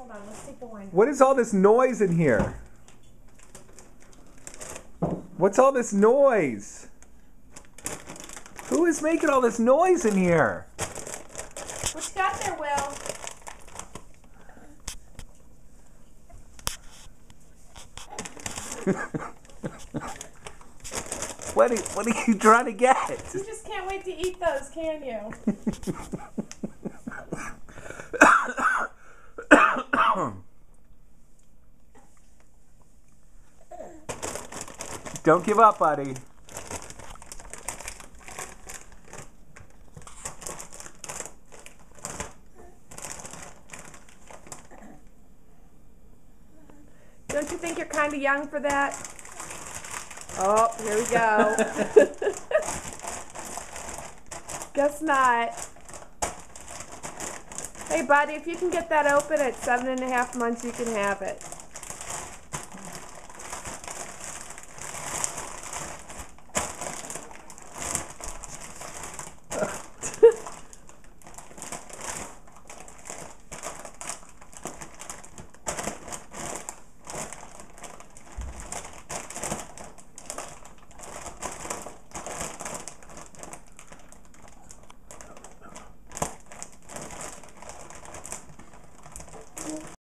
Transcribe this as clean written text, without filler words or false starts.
Hold on, let's take the wine. What is all this noise in here? What's all this noise? Who is making all this noise in here? What you got there, Will? What are you trying to get? You just can't wait to eat those, can you? Don't give up, buddy. Don't you think you're kind of young for that? Oh, here we go. Guess not. Hey, buddy, if you can get that open at 7.5 months, you can have it.